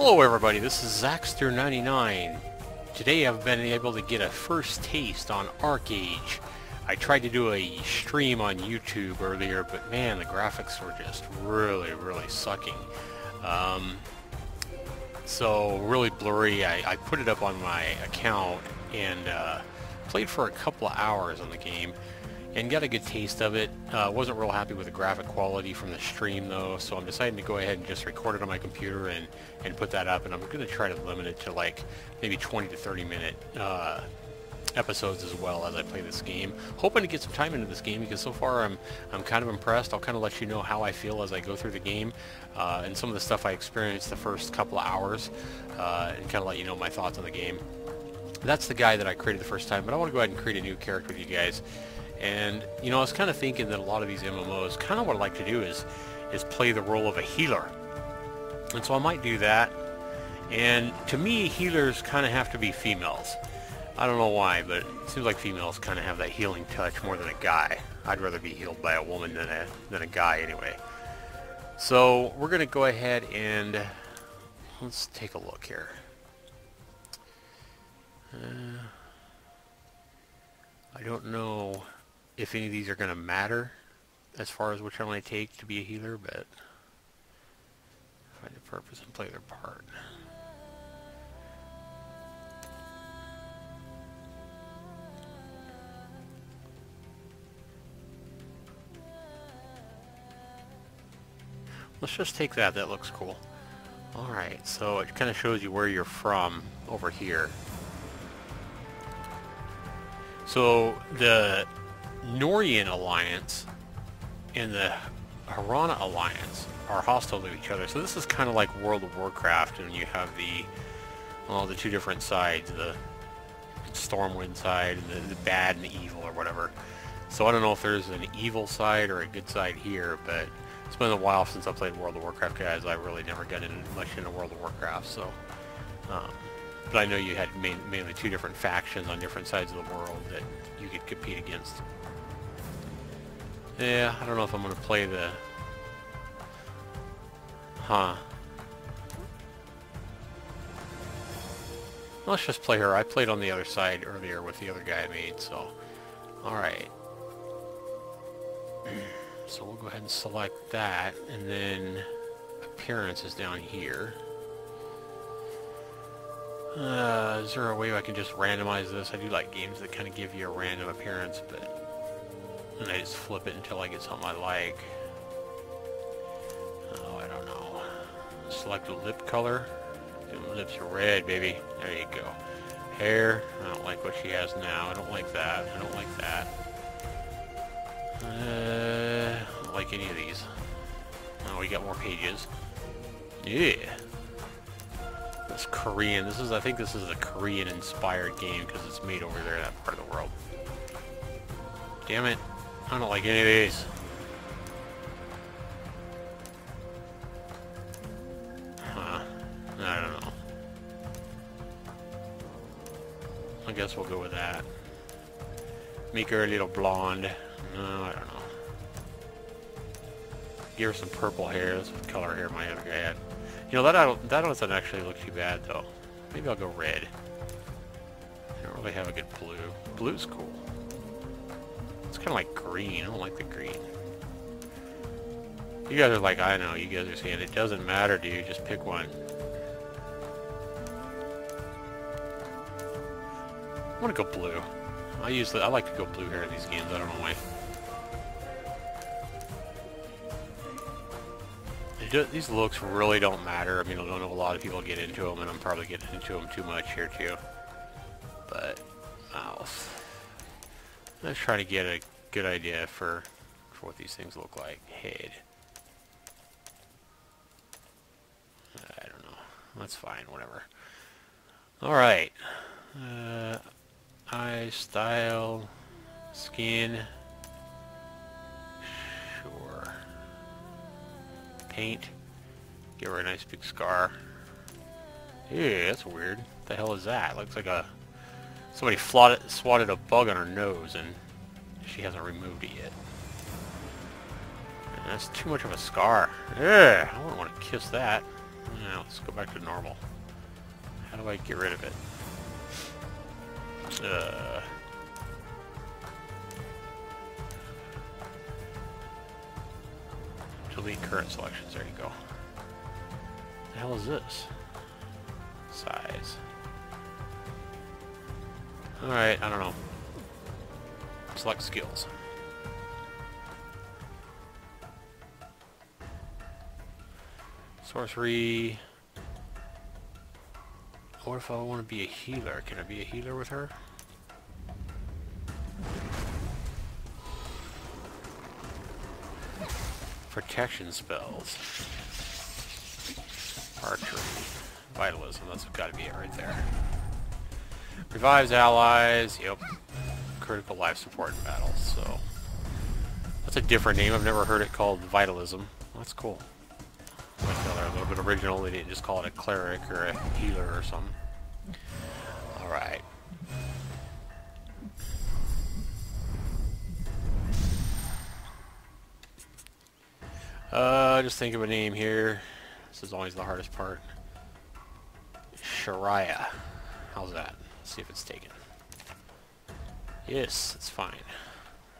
Hello everybody, this is Zaxter99. Today I've been able to get a first taste on ArcheAge. I tried to do a stream on YouTube earlier, but man, the graphics were just really sucking. So really blurry. I put it up on my account and played for a couple of hours on the game and got a good taste of it. Wasn't real happy with the graphic quality from the stream though, so I'm deciding to go ahead and just record it on my computer and put that up, and I'm going to try to limit it to like maybe 20 to 30 minute episodes as well as I play this game. Hoping to get some time into this game because so far I'm kind of impressed. I'll kind of let you know how I feel as I go through the game and some of the stuff I experienced the first couple of hours and kind of let you know my thoughts on the game. That's the guy that I created the first time, but I want to go ahead and create a new character with you guys. And you know, I was kind of thinking that a lot of these MMOs, kind of what I like to do is play the role of a healer. And so I might do that. And to me, healers kind of have to be females. I don't know why, but it seems like females kind of have that healing touch more than a guy. I'd rather be healed by a woman than a guy anyway. So we're going to go ahead and let's take a look here. I don't know if any of these are going to matter as far as which one I take to be a healer, but find a purpose and play their part. Let's just take that. That looks cool. Alright, so it kind of shows you where you're from over here. So the Norian Alliance and the Harana Alliance are hostile to each other. So this is kind of like World of Warcraft, and you have the two different sides, the Stormwind side and the bad and the evil or whatever. So I don't know if there's an evil side or a good side here, but it's been a while since I played World of Warcraft, guys. I really never got much into World of Warcraft, so but I know you had mainly two different factions on different sides of the world that you could compete against. Yeah, I don't know if I'm going to play the... Let's just play her. I played on the other side earlier with the other guy I made, so... Alright. So we'll go ahead and select that, and then appearance is down here. Is there a way I can just randomize this? I do like games that kind of give you a random appearance, and I just flip it until I get something I like. Oh, I don't know. Select a lip color. The lips are red, baby. There you go. Hair. I don't like what she has now. I don't like that. I don't like that. I don't like any of these. Oh, we got more pages. Yeah. It's Korean. I think this is a Korean-inspired game because it's made over there in that part of the world. Damn it. I don't like any of these. I don't know. I guess we'll go with that. Make her a little blonde. No, I don't know. Give her some purple hair. That's what color hair my other guy had. You know, that doesn't actually look too bad, though. Maybe I'll go red. I don't really have a good blue. Blue's cool. It's kind of like green. I don't like the green. You guys are like, I know. You guys are saying it doesn't matter, dude. Just pick one. I want to go blue. I like to go blue hair in these games. I don't know why. These looks really don't matter. I mean, I don't know, a lot of people get into them, and I'm probably getting into them too much here too. But let's try to get a good idea for what these things look like. Head. I don't know. That's fine. Whatever. All right. Eye, style, skin. Sure. Paint. Give her a nice big scar. Ew, that's weird. What the hell is that? Looks like somebody swatted a bug on her nose and she hasn't removed it yet. And that's too much of a scar. Ugh, I wouldn't want to kiss that. Now, let's go back to normal. How do I get rid of it? Delete current selections. There you go. What the hell is this? Size. Alright, I don't know. Select skills. Sorcery. What if I want to be a healer? Can I be a healer with her? Protection spells. Archery. Vitalism. That's got to be it right there. Revives allies. Yep. Critical life support in battles. So that's a different name. I've never heard it called Vitalism. That's cool. I feel they're a little bit original. They didn't just call it a cleric or a healer or something. Alright. Just think of a name here. This is always the hardest part. Shariah. How's that? Let's see if it's taken. Yes, it's fine.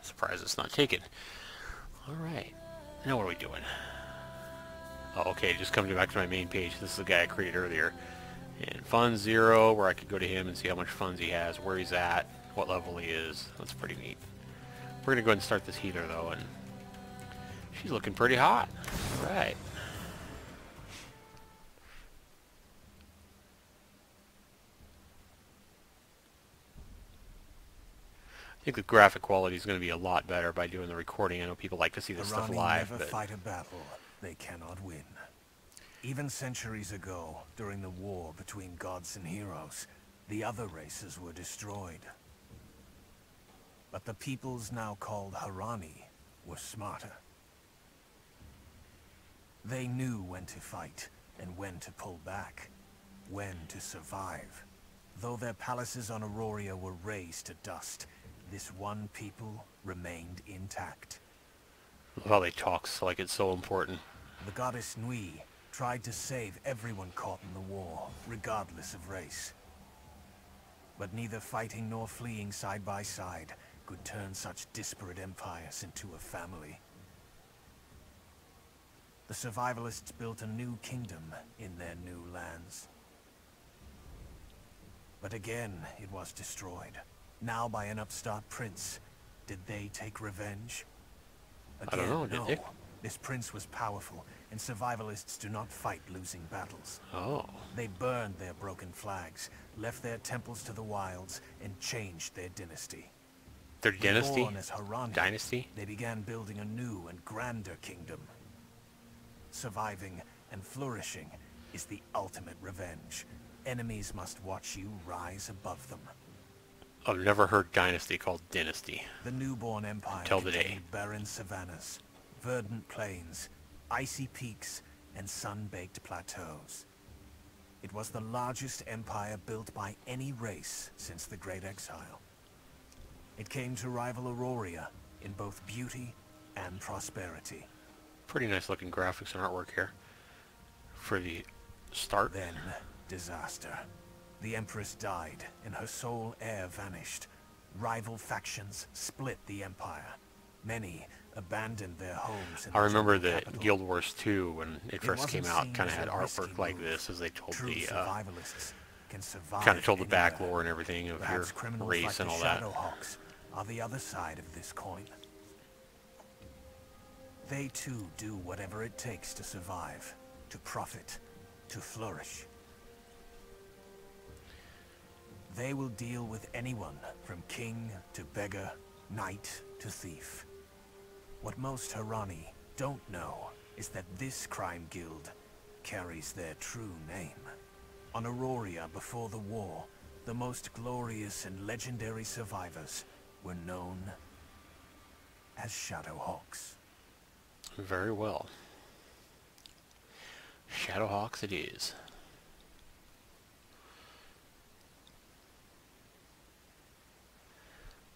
Surprised it's not taken. Alright. Now what are we doing? Oh, okay, just come back to my main page. This is the guy I created earlier. And funds 0, where I could go to him and see how much funds he has, where he's at, what level he is. That's pretty neat. We're going to go ahead and start this healer, though, and she's looking pretty hot. Alright. I think the graphic quality is going to be a lot better by doing the recording. I know people like to see this stuff live, never but fight a battle they cannot win. Even centuries ago, during the war between gods and heroes, the other races were destroyed. But the peoples now called Harani were smarter. They knew when to fight and when to pull back, when to survive. Though their palaces on Aurora were razed to dust, this one people remained intact. love how they talk like it's so important. The goddess Nui tried to save everyone caught in the war, regardless of race. But neither fighting nor fleeing side by side could turn such disparate empires into a family. The survivalists built a new kingdom in their new lands. But again, it was destroyed. Now by an upstart prince. Did they take revenge? Again, I don't know, did they? This prince was powerful, and survivalists do not fight losing battles. Oh. They burned their broken flags, left their temples to the wilds, and changed their dynasty. Their dynasty? Born as Harani, Dynasty? they began building a new and grander kingdom. Surviving and flourishing is the ultimate revenge. Enemies must watch you rise above them. I've never heard dynasty called dynasty. The newborn empire Till today. contained barren savannas, verdant plains, icy peaks, and sun-baked plateaus. It was the largest empire built by any race since the Great Exile. It came to rival Aurora in both beauty and prosperity. Pretty nice looking graphics and artwork here for the start. Then, disaster. The Empress died, and her sole heir vanished. Rival factions split the empire. Many abandoned their homes. I remember that Guild Wars 2, when it first came out, kind of had artwork like this, as they told the kind of told the back lore and everything of your race and all that. Shadowhawks are the other side of this coin. They too do whatever it takes to survive, to profit, to flourish. They will deal with anyone from king to beggar, knight to thief. What most Harani don't know is that this crime guild carries their true name. On Aurora before the war, the most glorious and legendary survivors were known as Shadowhawks. Very well. Shadowhawks it is.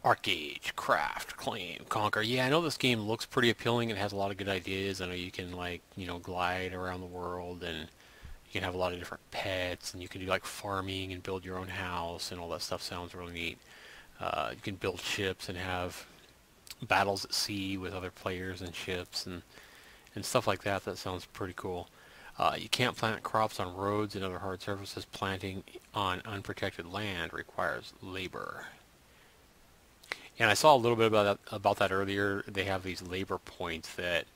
ArcheAge, craft, claim, conquer. Yeah, I know this game looks pretty appealing and has a lot of good ideas. I know you can, like, you know, glide around the world and You can have a lot of different pets, and you can do like farming and build your own house, and all that stuff sounds really neat. You can build ships and have battles at sea with other players and ships and stuff like that. That sounds pretty cool. You can't plant crops on roads and other hard surfaces. Planting on unprotected land requires labor. And I saw a little bit about that earlier. They have these labor points that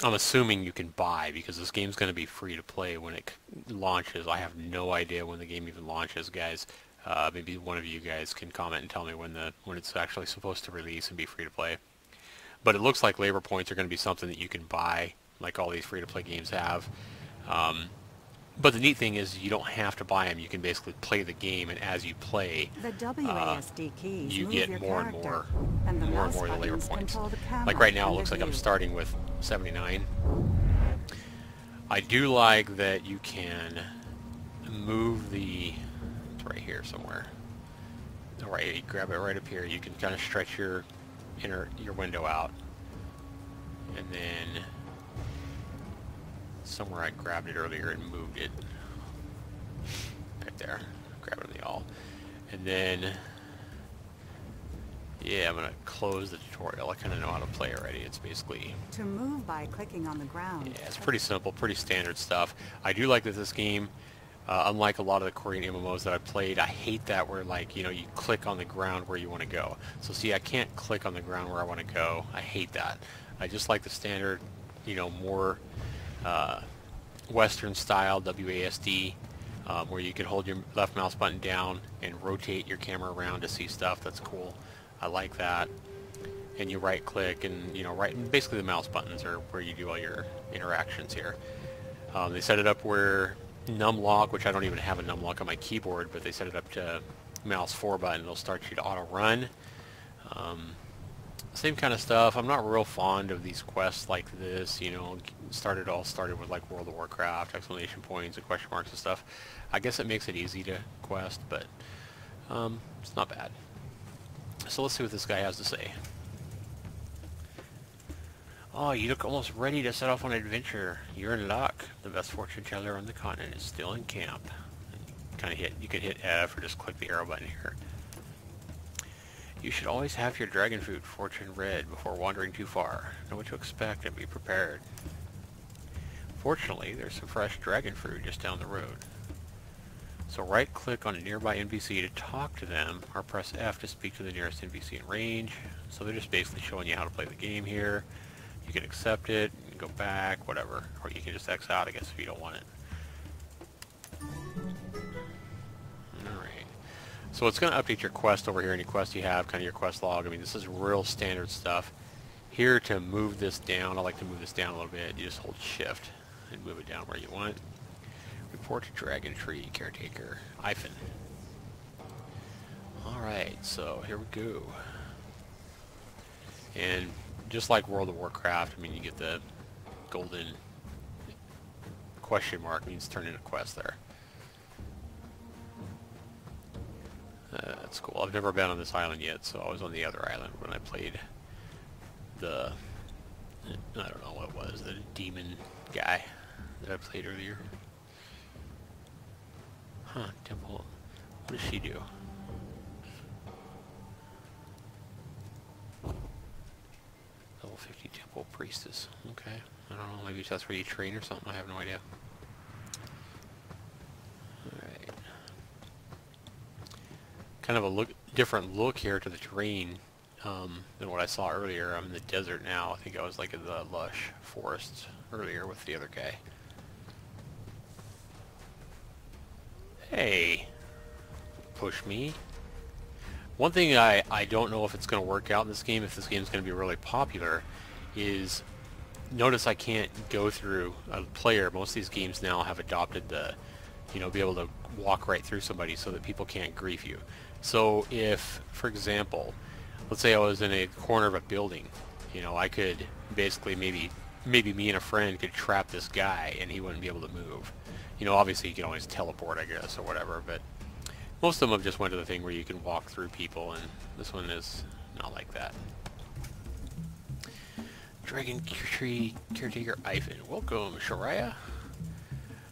I'm assuming you can buy, because this game's going to be free to play when it launches. I have no idea when the game even launches, guys. Maybe one of you guys can comment and tell me when it's actually supposed to release and be free to play. But it looks like labor points are going to be something that you can buy, like all these free to play games have. But the neat thing is you don't have to buy them. You can basically play the game, and as you play, the WASD keys you move get your more and character, more, and the more and mouse more of the labor buttons points. control the camera Like right now, it and looks the like I'm view. starting with 79. I do like that you can move it's right here somewhere. Alright, you grab it right up here. You can kind of stretch your window out. And then somewhere I grabbed it earlier and moved it. Right there. Grab it on the all. And then, yeah, I'm going to close the tutorial. I kind of know how to play already. It's basically, To move by clicking on the ground. yeah, it's pretty simple, pretty standard stuff. I do like that this game, unlike a lot of the Korean MMOs that I've played, I hate that where, like, you click on the ground where you want to go. So see, I can't click on the ground where I want to go. I hate that. I just like the standard, more Western style WASD, where you can hold your left mouse button down and rotate your camera around to see stuff. That's cool. I like that. And you right click, and basically the mouse buttons are where you do all your interactions here. They set it up where numlock, which I don't even have a numlock on my keyboard, but they set it up to mouse 4 button. It'll start you to auto run. Same kind of stuff. I'm not real fond of these quests like this, started with like World of Warcraft, exclamation points and question marks and stuff. I guess it makes it easy to quest, but it's not bad. So let's see what this guy has to say. Oh, you look almost ready to set off on an adventure. You're in luck. The best fortune teller on the continent is still in camp. You can hit F or just click the arrow button here. You should always have your dragon food, fortune red, before wandering too far. Know what to expect and be prepared. Fortunately, there's some fresh dragon fruit just down the road. So right-click on a nearby NPC to talk to them, or press F to speak to the nearest NPC in range. So they're just basically showing you how to play the game here. You can accept it, you can go back, whatever. Or you can just X out, I guess, if you don't want it. So it's going to update your quest over here, any quest you have, kind of your quest log. I mean, this is real standard stuff. Here, to move this down, I like to move this down a little bit. You just hold shift and move it down where you want. Report to Dragon Tree Caretaker, Ivan. Alright, so here we go. And just like World of Warcraft, I mean, you get the golden question mark, means turn in a quest there. That's cool. I've never been on this island yet, so I was on the other island when I played the, I don't know what it was, the demon guy that I played earlier. Huh, temple. What does she do? Level 50 temple priestess. Okay. I don't know, maybe that's where you train or something. I have no idea. Alright. Kind of a different look here to the terrain than what I saw earlier. I'm in the desert now. I think I was like in the lush forest earlier with the other guy. Hey, push me. One thing I don't know if it's going to work out in this game, if this game is going to be really popular, is notice I can't go through a player. Most of these games now have adopted the, be able to walk right through somebody so that people can't grief you. So if, for example, let's say I was in a corner of a building, I could basically maybe me and a friend could trap this guy and he wouldn't be able to move. Obviously you can always teleport, I guess, or whatever, but most of them have just went to the thing where you can walk through people, and this one is not like that. Dragon Tree Caretaker Ivan. Welcome, Shariah.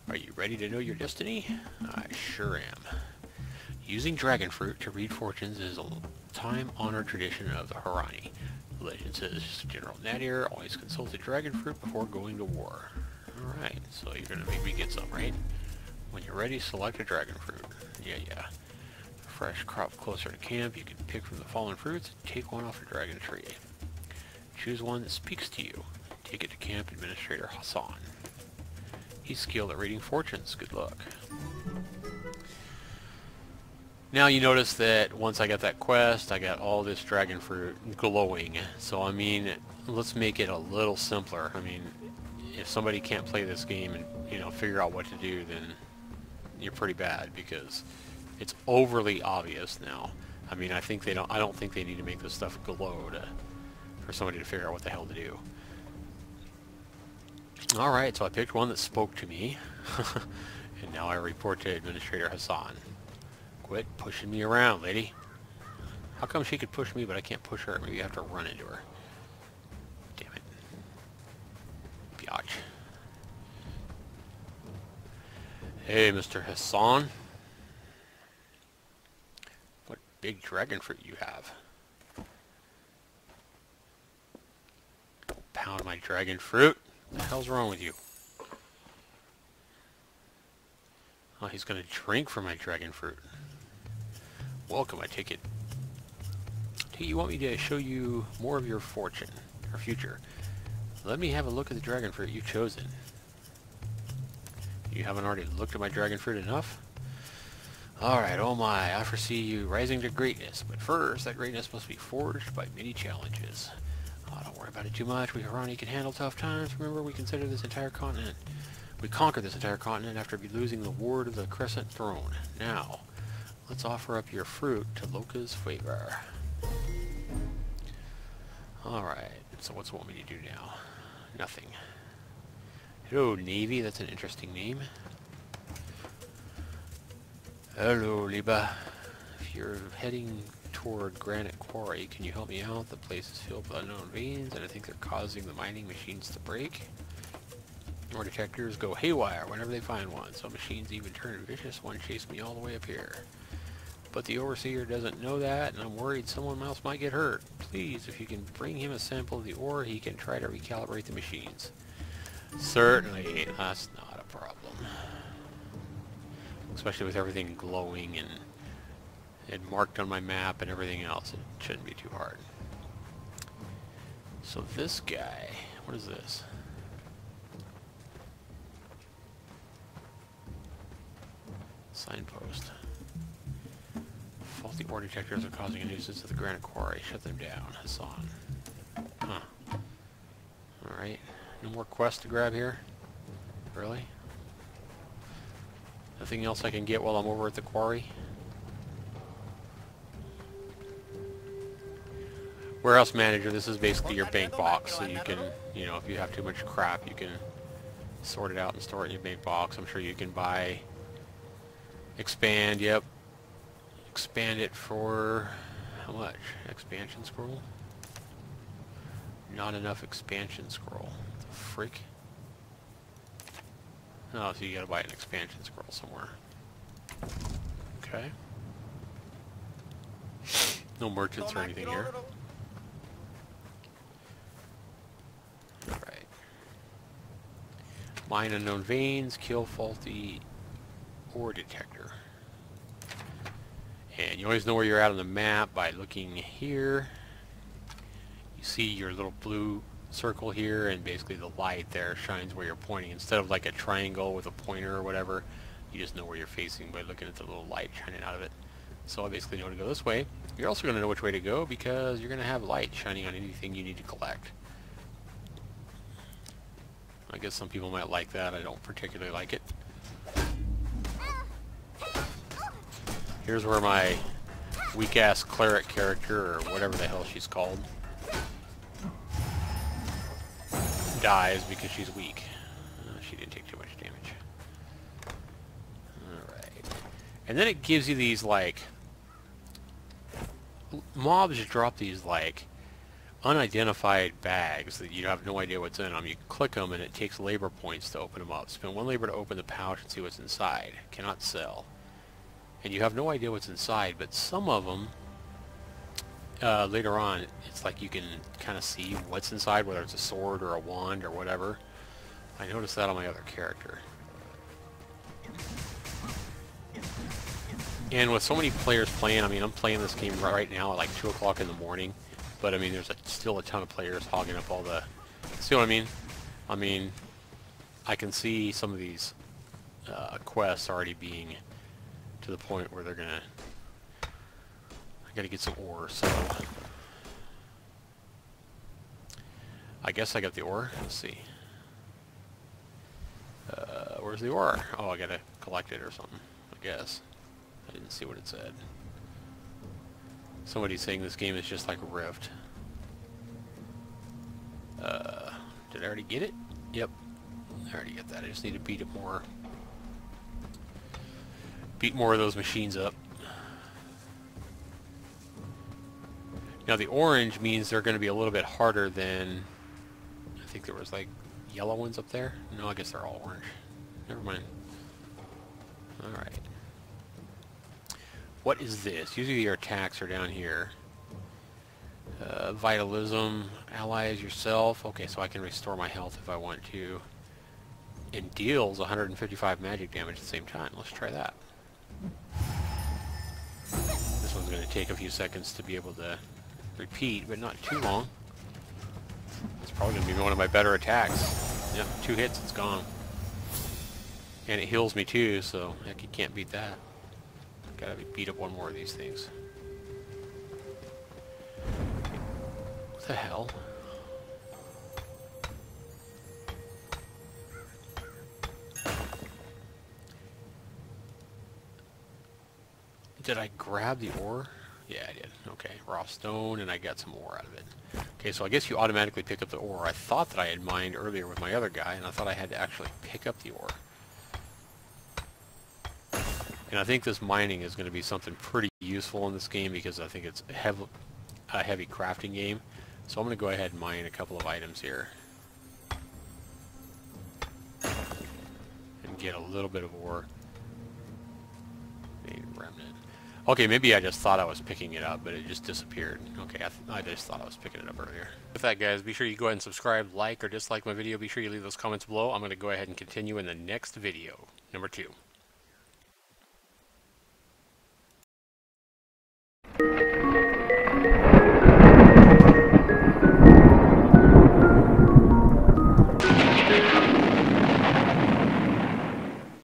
Are you ready to know your destiny? I sure am. Using dragon fruit to read fortunes is a time-honored tradition of the Harani. The legend says General Nadir always consulted dragon fruit before going to war. Alright, so you're gonna make me get some, right? When you're ready, select a dragon fruit. Yeah. Fresh crop closer to camp, you can pick from the fallen fruits and take one off a dragon tree. Choose one that speaks to you. Take it to Camp Administrator Hassan. He's skilled at reading fortunes. Good luck. Now you notice that once I got that quest, I got all this dragon fruit glowing. So I mean, let's make it a little simpler. I mean, if somebody can't play this game and, you know, figure out what to do, then you're pretty bad, because it's overly obvious now. I mean, I don't think they need to make this stuff glow for somebody to figure out what the hell to do. Alright, so I picked one that spoke to me. And now I report to Administrator Hassan. Quit pushing me around, lady. How come she could push me but I can't push her? Maybe I have to run into her. Damn it. Biatch. Hey, Mr. Hassan. What big dragon fruit you have. Pound my dragon fruit. What the hell's wrong with you? Oh, he's gonna drink from my dragon fruit. Welcome, I take it. You want me to show you more of your fortune, or future. Let me have a look at the dragon fruit you've chosen. You haven't already looked at my dragon fruit enough? Alright, oh my, I foresee you rising to greatness, but first, that greatness must be forged by many challenges. Oh, don't worry about it too much. We Harani can handle tough times. Remember, we conquered this entire continent after losing the ward of the Crescent Throne. Now, let's offer up your fruit to Loka's favor. Alright, so what's it want me to do now? Nothing. Hello, Navy. That's an interesting name. Hello, Liba. If you're heading toward Granite Quarry, can you help me out? The place is filled with unknown veins, and I think they're causing the mining machines to break. Ore detectors go haywire whenever they find one. Some machines even turn vicious. One chased me all the way up here. But the Overseer doesn't know that, and I'm worried someone else might get hurt. Please, if you can bring him a sample of the ore, he can try to recalibrate the machines. Certainly, that's not a problem. Especially with everything glowing and marked on my map and everything else, it shouldn't be too hard. So this guy, what is this? Signpost. Faulty ore detectors are causing a nuisance at the Granite Quarry. Shut them down. Hassan. Huh. Alright. No more quests to grab here? Really? Nothing else I can get while I'm over at the quarry? Warehouse manager, this is basically your bank box, so you can, you know, if you have too much crap, you can sort it out and store it in your bank box. I'm sure you can buy, expand, yep. Expand it for, how much? Expansion scroll? Not enough expansion scroll. What the frick? Oh, so you gotta buy an expansion scroll somewhere. Okay. No merchants or anything here. Alright. Mine unknown veins, kill faulty ore detector. And you always know where you're at on the map by looking here. You see your little blue circle here, and basically the light there shines where you're pointing. Instead of like a triangle with a pointer or whatever, you just know where you're facing by looking at the little light shining out of it. So I basically know to go this way. You're also going to know which way to go because you're going to have light shining on anything you need to collect. I guess some people might like that. I don't particularly like it. Here's where my weak-ass cleric character, or whatever the hell she's called, dies because she's weak. She didn't take too much damage. Alright. And then it gives you these, like... Mobs drop these, like, unidentified bags that you have no idea what's in them. You click them and it takes labor points to open them up. Spend 1 labor to open the pouch and see what's inside. Cannot sell. And you have no idea what's inside, but some of them, later on, it's like you can kind of see what's inside, whether it's a sword or a wand or whatever. I noticed that on my other character. And with so many players playing, I mean, I'm playing this game right now at like 2 o'clock in the morning. But I mean, there's still a ton of players hogging up all the... See what I mean? I mean, I can see some of these quests already being to the point where they're gonna... I gotta get some ore, so... I guess I got the ore. Let's see. Where's the ore? Oh, I gotta collect it or something, I guess. I didn't see what it said. Somebody's saying this game is just like Rift. Did I already get it? Yep. I already got that. I just need to beat it more. Beat more of those machines up. Now the orange means they're going to be a little bit harder than... I think there was like yellow ones up there. No, I guess they're all orange. Never mind. Alright. What is this? Usually your attacks are down here. Vitalism, allies yourself. Okay, so I can restore my health if I want to. And deals 155 magic damage at the same time. Let's try that. This one's going to take a few seconds to be able to repeat, but not too long. It's probably going to be one of my better attacks. Yep, 2 hits, it's gone. And it heals me too, so heck, you can't beat that. Gotta beat up one more of these things. What the hell? Did I grab the ore? Yeah, I did. Okay, raw stone, and I got some ore out of it. Okay, so I guess you automatically pick up the ore. I thought that I had mined earlier with my other guy, and I thought I had to actually pick up the ore. And I think this mining is going to be something pretty useful in this game because I think it's a heavy crafting game. So I'm going to go ahead and mine a couple of items here. And get a little bit of ore. Maybe remnant. Okay, maybe I just thought I was picking it up, but it just disappeared. Okay, I just thought I was picking it up earlier. With that, guys, be sure you go ahead and subscribe, like, or dislike my video. Be sure you leave those comments below. I'm going to go ahead and continue in the next video, number 2.